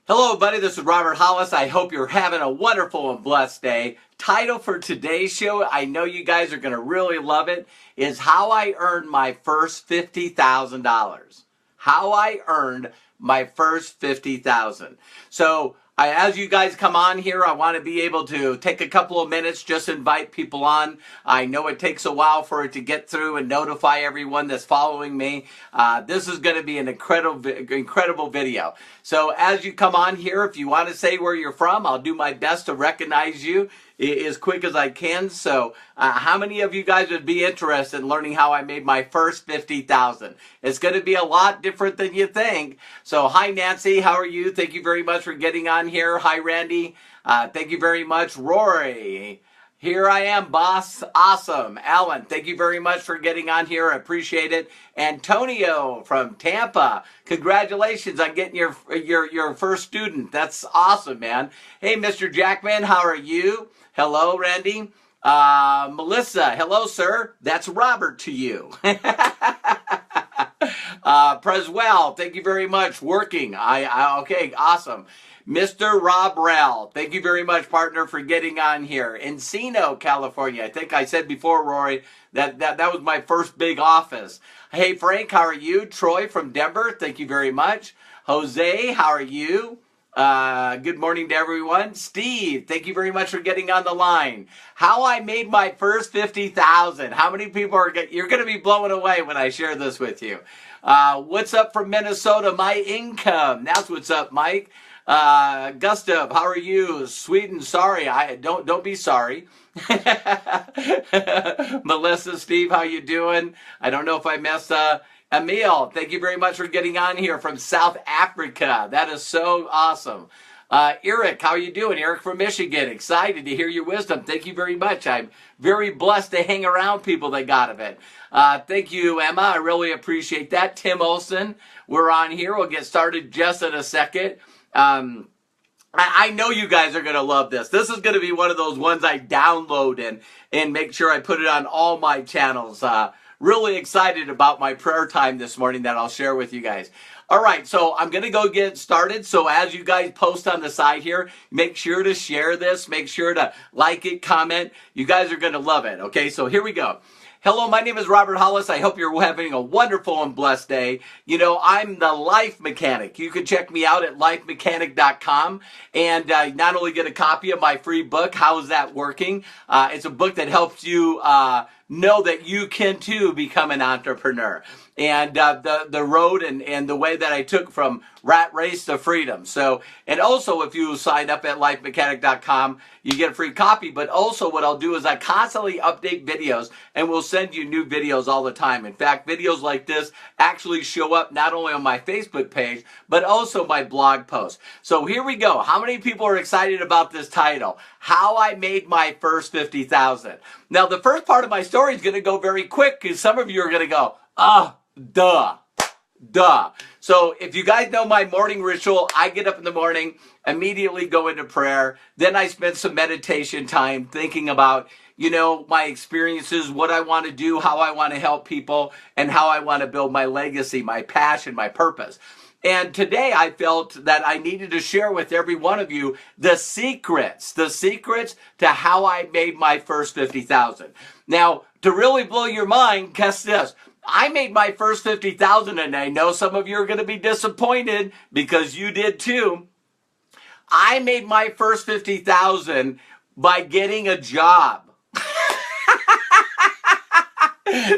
Hello, buddy. This is Robert Hollis. I hope you're having a wonderful and blessed day. Title for today's show, I know you guys are going to really love it, is How I Earned My First $50,000. How I earned my first $50,000. So, as you guys come on here, I want to be able to take a couple of minutes, just invite people on. I know it takes a while for it to get through and notify everyone that's following me. This is going to be an incredible video. So as you come on here, if you want to say where you're from, I'll do my best to recognize you as quick as I can. So how many of you guys would be interested in learning how I made my first $50,000? It's going to be a lot different than you think. So hi Nancy, how are you? Thank you very much for getting on here. Hi Randy, thank you very much. Rory, here I am, boss. Awesome. Alan, thank you very much for getting on here. I appreciate it. Antonio from Tampa, congratulations on getting your first student. That's awesome, man. Hey, Mr. Jackman, how are you? Hello, Randy. Melissa, hello, sir. That's Robert to you. Preswell, thank you very much. Working. Okay, awesome. Mr. Rob Rell, thank you very much, partner, for getting on here. Encino, California. I think I said before, Rory, that was my first big office. Hey, Frank, how are you? Troy from Denver, thank you very much. Jose, how are you? Good morning to everyone. Steve, thank you very much for getting on the line. How I made my first $50,000. How many people you're going to be blown away when I share this with you. What's up from Minnesota? My income. That's what's up, Mike. Gustav, how are you? Sweden, sorry. Don't be sorry. Melissa, Steve, how you doing? I don't know if I messed Emil, thank you very much for getting on here from South Africa. That is so awesome. Eric, how are you doing? Eric from Michigan. Excited to hear your wisdom. Thank you very much. I'm very blessed to hang around people that got of it. Thank you, Emma. I really appreciate that. Tim Olson, we're on here. We'll get started just in a second. I know you guys are going to love this. This is going to be one of those ones I download and make sure I put it on all my channels. Really excited about my prayer time this morning that I'll share with you guys. All right, so I'm going to go get started. So as you guys post on the side here, make sure to share this. Make sure to like it, comment. You guys are going to love it. Okay, so here we go. Hello, my name is Robert Hollis. I hope you're having a wonderful and blessed day. You know, I'm the Life Mechanic. You can check me out at lifemechanic.com and not only get a copy of my free book, How Is That Working? It's a book that helps you know that you can too become an entrepreneur. And the road and the way that I took from rat race to freedom. So, and also if you sign up at lifemechanic.com, you get a free copy. But also what I'll do is I constantly update videos and we'll send you new videos all the time. In fact, videos like this actually show up not only on my Facebook page, but also my blog post. So here we go. How many people are excited about this title? How I Made My First $50,000. Now, the first part of my story is going to go very quick because some of you are going to go, duh. So if you guys know my morning ritual, I get up in the morning, immediately go into prayer. Then I spend some meditation time thinking about, you know, my experiences, what I want to do, how I want to help people, and how I want to build my legacy, my passion, my purpose. And today I felt that I needed to share with every one of you the secrets to how I made my first $50,000. Now, to really blow your mind, guess this. I made my first $50,000 and I know some of you are going to be disappointed because you did too. I made my first $50,000 by getting a job.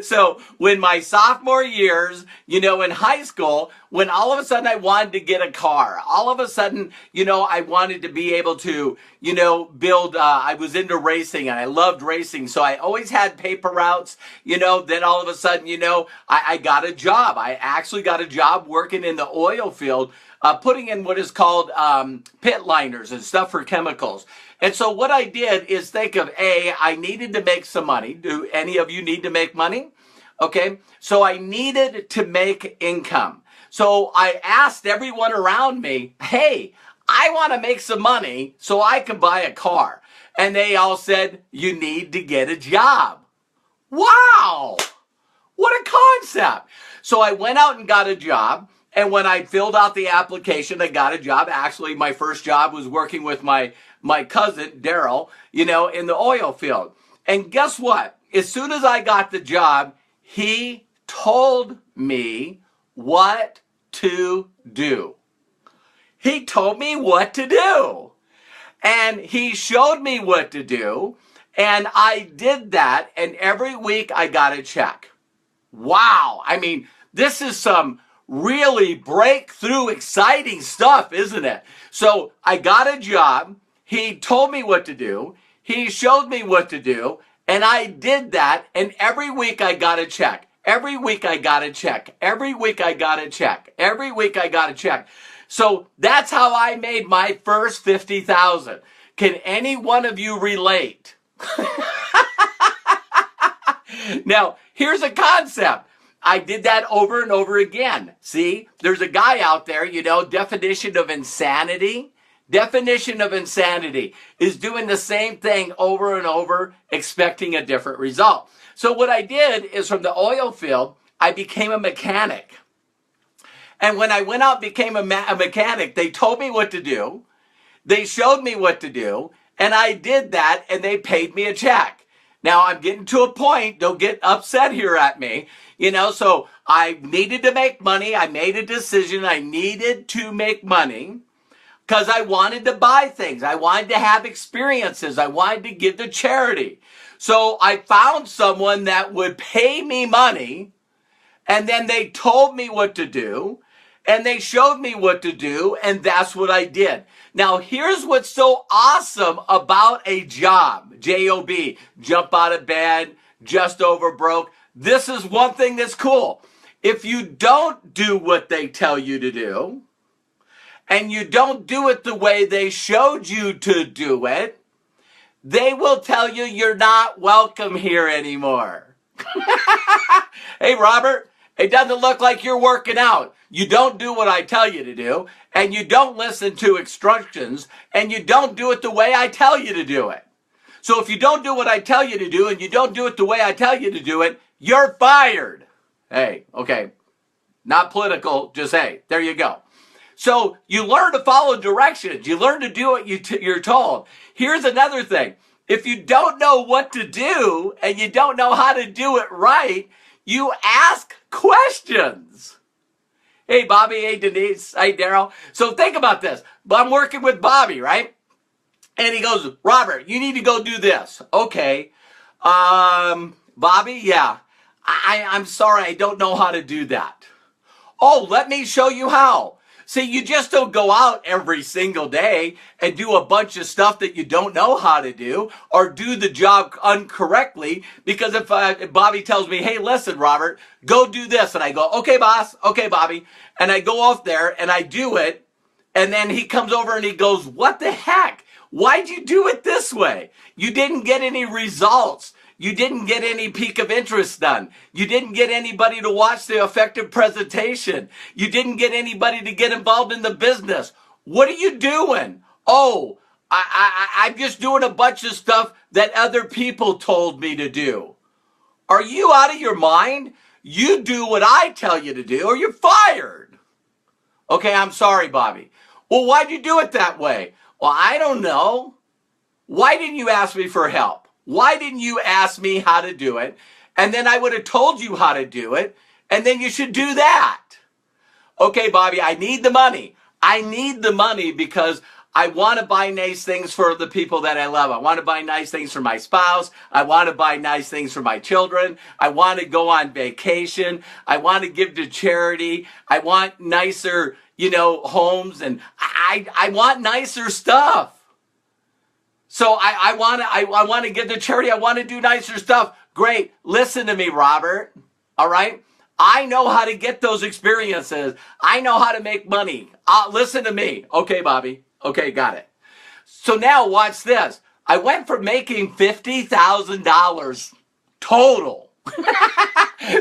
So when my sophomore years, you know, in high school, when all of a sudden I wanted to get a car, all of a sudden, you know, I wanted to be able to, you know, build, I was into racing and I loved racing. So I always had paper routes, you know, then all of a sudden, you know, I got a job. I actually got a job working in the oil field, putting in what is called pit liners and stuff for chemicals. And so what I did is think of, I needed to make some money. Do any of you need to make money? Okay, so I needed to make income. So I asked everyone around me, hey, I want to make some money so I can buy a car. And they all said, you need to get a job. Wow, what a concept. So I went out and got a job. And when I filled out the application, I got a job. Actually, my first job was working with my cousin, Daryl, in the oil field. And guess what? As soon as I got the job, he told me what to do. He told me what to do. And he showed me what to do. And I did that. And every week I got a check. Wow. I mean, this is some really breakthrough, exciting stuff, isn't it? So I got a job. He told me what to do. He showed me what to do. And I did that. And every week I got a check. Every week I got a check. Every week I got a check. Every week I got a check. So that's how I made my first $50,000. Can any one of you relate? Now, here's a concept. I did that over and over again. See, there's a guy out there, definition of insanity. Definition of insanity is doing the same thing over and over, expecting a different result. So what I did is from the oil field, I became a mechanic. And when I went out and became a mechanic, they told me what to do. They showed me what to do. And I did that, and they paid me a check. Now, I'm getting to a point, don't get upset here at me, so I needed to make money. I made a decision. I needed to make money because I wanted to buy things. I wanted to have experiences. I wanted to give to charity. So I found someone that would pay me money, and then they told me what to do, and they showed me what to do, and that's what I did. Now, here's what's so awesome about a job. J-O-B, jump out of bed, just over broke. This is one thing that's cool. If you don't do what they tell you to do, and you don't do it the way they showed you to do it, they will tell you you're not welcome here anymore. Hey, Robert, it doesn't look like you're working out. You don't do what I tell you to do, and you don't listen to instructions, and you don't do it the way I tell you to do it. So if you don't do what I tell you to do, and you don't do it the way I tell you to do it, you're fired. Hey, okay, not political, just hey, there you go. So you learn to follow directions. You learn to do what you're told. Here's another thing. If you don't know what to do, and you don't know how to do it right, you ask questions. Hey, Bobby. Hey, Denise. Hey, Daryl. So think about this. I'm working with Bobby, right? And he goes, Robert, you need to go do this. Okay. Bobby, yeah. I'm sorry. I don't know how to do that. Oh, let me show you how. See, you just don't go out every single day and do a bunch of stuff that you don't know how to do or do the job incorrectly. Because if Bobby tells me, hey, listen, Robert, go do this. And I go, okay, boss. Okay, Bobby. And I go off there and I do it. And then he comes over and he goes, what the heck? Why'd you do it this way? You didn't get any results. You didn't get any peak of interest done. You didn't get anybody to watch the effective presentation. You didn't get anybody to get involved in the business. What are you doing? Oh, I'm just doing a bunch of stuff that other people told me to do. Are you out of your mind? You do what I tell you to do or you're fired. Okay, I'm sorry, Bobby. Well, why'd you do it that way? Well, I don't know. Why didn't you ask me for help? Why didn't you ask me how to do it? And then I would have told you how to do it. And then you should do that. Okay, Bobby, I need the money. I need the money because I want to buy nice things for the people that I love. I want to buy nice things for my spouse. I want to buy nice things for my children. I want to go on vacation. I want to give to charity. I want nicer, homes. And I want nicer stuff. So I want to give to charity. I want to do nicer stuff. Great. Listen to me, Robert. All right. I know how to get those experiences. I know how to make money. Listen to me. Okay, Bobby. Okay, got it. So now watch this. I went from making $50,000 total.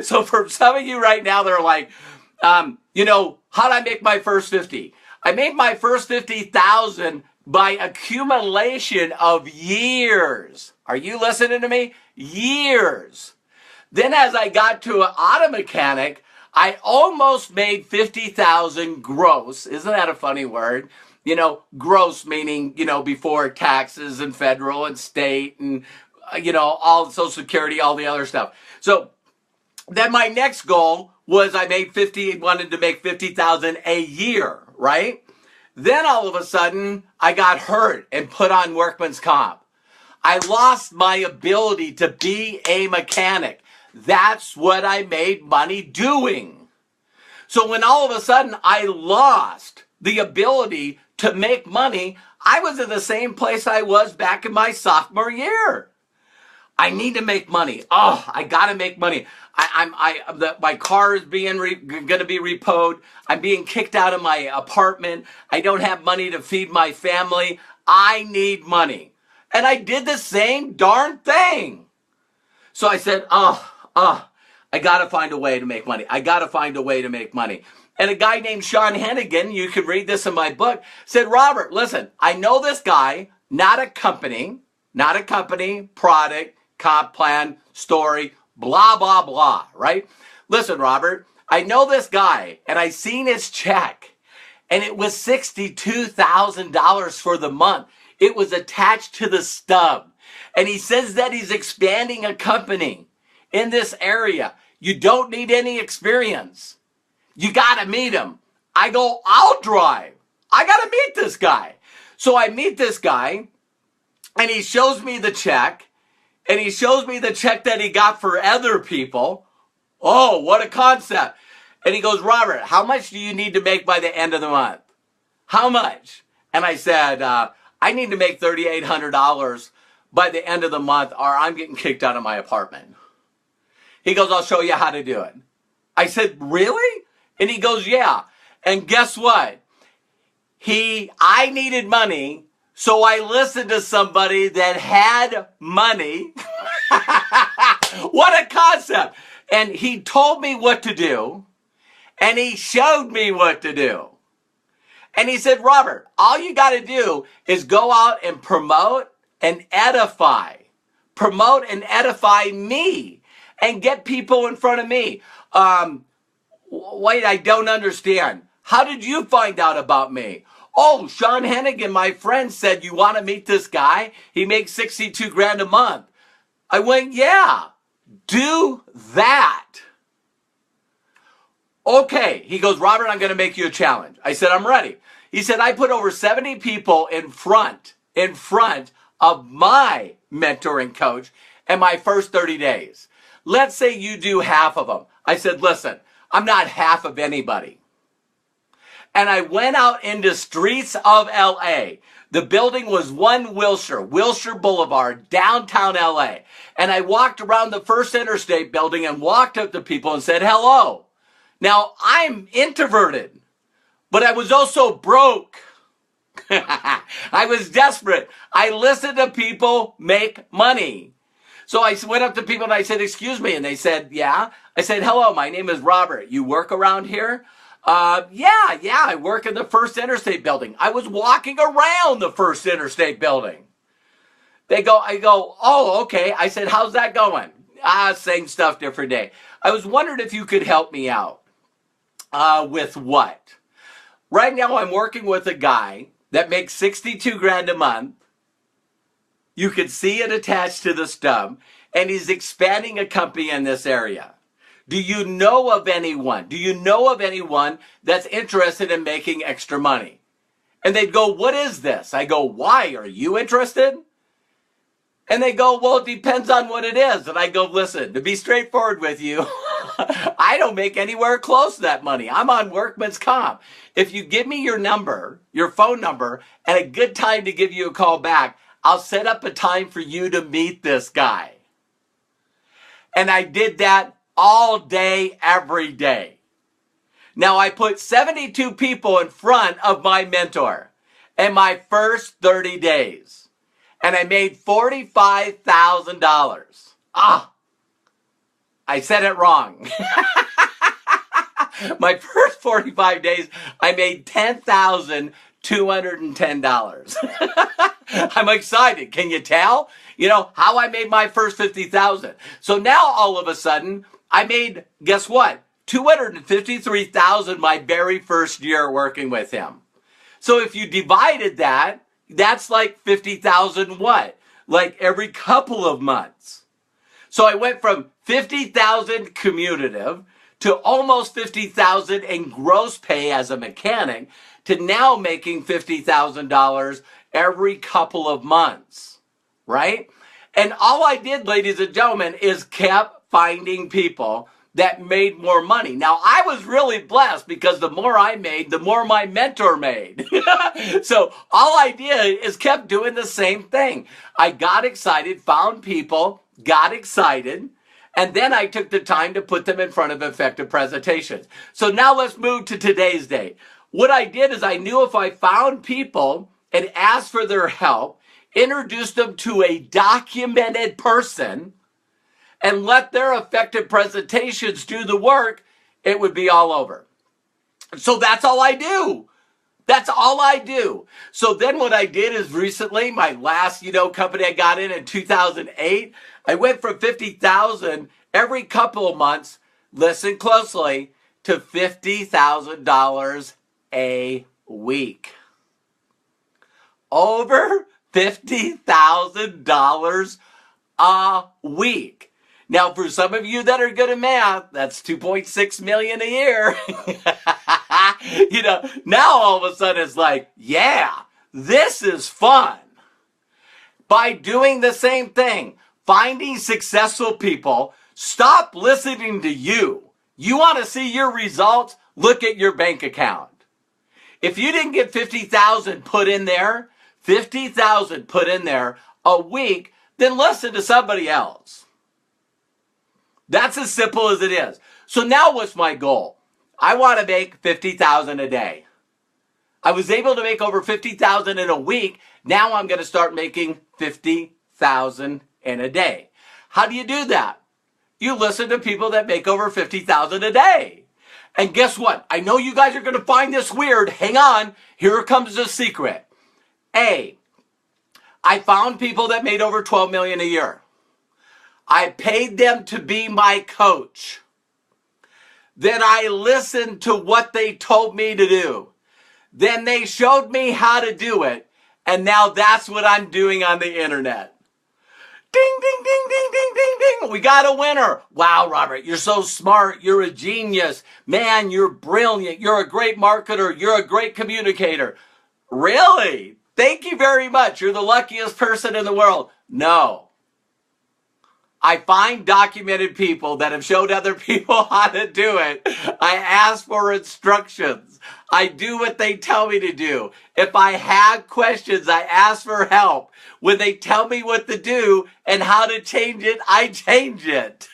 So for some of you right now, they're like, how did I make my first 50? I made my first 50,000 by accumulation of years. Are you listening to me? Years. Then as I got to an auto mechanic, I almost made 50,000 gross. Isn't that a funny word? You know, gross meaning, you know, before taxes and federal and state and, you know, all Social Security, all the other stuff. So then my next goal was wanted to make 50,000 a year, right? Then all of a sudden I got hurt and put on workman's comp. I lost my ability to be a mechanic. That's what I made money doing. So when all of a sudden I lost the ability to make money, I was in the same place I was back in my sophomore year. I need to make money. Oh, I got to make money. My car is going to be repoed. I'm being kicked out of my apartment. I don't have money to feed my family. I need money. And I did the same darn thing. So I said, I got to find a way to make money. I got to find a way to make money. And a guy named Sean Hennigan, you can read this in my book, said, Robert, listen, I know this guy, not a company, product, comp plan, story, blah, blah, blah, right? Listen, Robert, I know this guy, and I seen his check, and it was $62,000 for the month. It was attached to the stub. And he says that he's expanding a company in this area. You don't need any experience. You got to meet him. I go, I'll drive. I got to meet this guy. So I meet this guy, and he shows me the check, and he shows me the check that he got for other people. Oh, what a concept. And he goes, Robert, how much do you need to make by the end of the month? How much? And I said, I need to make $3,800 by the end of the month, or I'm getting kicked out of my apartment. He goes, I'll show you how to do it. I said, really? And he goes, yeah. And guess what? I needed money, so I listened to somebody that had money. What a concept. And he told me what to do, and he showed me what to do. And he said, Robert, all you got to do is go out and promote and edify. Promote and edify me and get people in front of me. Wait, I don't understand. How did you find out about me? Oh, Sean Hennigan, my friend, said, you want to meet this guy? He makes 62 grand a month. I went, yeah, do that. Okay. He goes, Robert, I'm going to make you a challenge. I said, I'm ready. He said, I put over 70 people in front of my mentoring coach in my first 30 days. Let's say you do half of them. I said, listen, I'm not half of anybody. And I went out into streets of LA. The building was 1 Wilshire Boulevard, downtown LA. And I walked around the First Interstate building and walked up to people and said, hello. Now, I'm introverted, but I was also broke. I was desperate. I listened to people make money. So I went up to people and I said, excuse me. And they said, yeah. I said, hello, my name is Robert. You work around here? Yeah, I work in the First Interstate building. I was walking around the First Interstate building. I go, oh, okay. I said, how's that going? Same stuff, different day. I was wondering if you could help me out. With what? Right now I'm working with a guy that makes 62 grand a month. You could see it attached to the stub, and he's expanding a company in this area. Do you know of anyone? Do you know of anyone that's interested in making extra money? And they'd go, what is this? I go, why? Are you interested? And they go, well, it depends on what it is. And I go, listen, to be straightforward with you, I don't make anywhere close to that money. I'm on workman's comp. If you give me your number, your phone number, and a good time to give you a call back, I'll set up a time for you to meet this guy. And I did that all day, every day. Now, I put 72 people in front of my mentor in my first 30 days. And I made $45,000. I said it wrong. My first 45 days, I made $10,210. I'm excited. Can you tell? You know, how I made my first $50,000. So now all of a sudden, I made, guess what? $253,000 my very first year working with him. So if you divided that, that's like 50,000 what? Like every couple of months. So I went from 50,000 commutative to almost 50,000 in gross pay as a mechanic to now making $50,000 every couple of months, right? And all I did, ladies and gentlemen, is kept finding people that made more money. Now, I was really blessed because the more I made, the more my mentor made. So all I did is kept doing the same thing. I got excited, found people, got excited, and then I took the time to put them in front of effective presentations. So now let's move to today's date. What I did is I knew if I found people and asked for their help, introduced them to a documented person, and let their effective presentations do the work, it would be all over. So that's all I do. That's all I do. So then what I did is recently, my last, company I got in 2008, I went from 50,000 every couple of months, listen closely, to $50,000 a week. Over $50,000 a week. Now, for some of you that are good at math, that's $2.6 million a year. Now all of a sudden it's like, yeah, this is fun. By doing the same thing, finding successful people, stop listening to you. You want to see your results? Look at your bank account. If you didn't get 50,000 put in there, 50,000 put in there a week, then listen to somebody else. That's as simple as it is. So now what's my goal? I want to make 50,000 a day. I was able to make over 50,000 in a week. Now I'm going to start making 50,000 in a day. How do you do that? You listen to people that make over 50,000 a day. And guess what? I know you guys are going to find this weird. Hang on. Here comes the secret. I found people that made over 12 million a year. I paid them to be my coach. Then I listened to what they told me to do. Then they showed me how to do it. And now that's what I'm doing on the internet. Ding, ding, ding, ding, ding, ding, ding. We got a winner. Wow, Robert, you're so smart. You're a genius. Man, you're brilliant. You're a great marketer. You're a great communicator. Really? Thank you very much. You're the luckiest person in the world. No. I find documented people that have showed other people how to do it. I ask for instructions. I do what they tell me to do. If I have questions, I ask for help. When they tell me what to do and how to change it, I change it.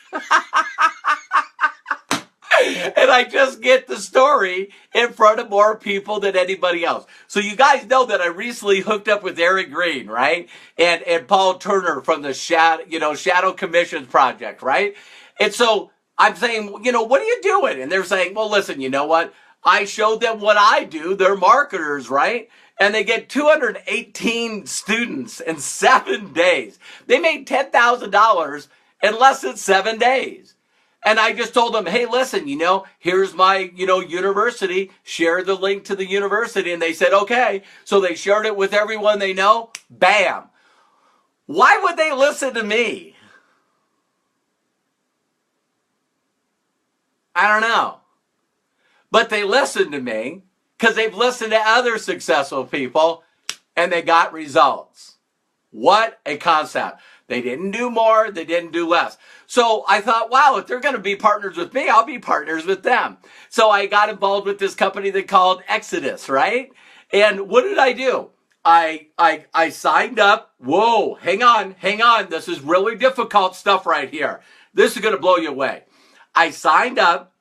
And I just get the story in front of more people than anybody else. So you guys know that I recently hooked up with Eric Green, right? And Paul Turner from the Shadow Commissions Project, right? And so I'm saying, what are you doing? And they're saying, well, listen, you know what? I showed them what I do. They're marketers, right? And they get 218 students in 7 days. They made $10,000 in less than 7 days. And I just told them, hey, listen, here's my, university. Share the link to the university. And they said, okay. So they shared it with everyone they know. Bam. Why would they listen to me? I don't know. But they listened to me because they've listened to other successful people and they got results. What a concept. They didn't do more. They didn't do less. So I thought, wow, if they're going to be partners with me, I'll be partners with them. So I got involved with this company they called Exitus, right? And what did I do? I signed up. Whoa, hang on. This is really difficult stuff right here. This is going to blow you away. I signed up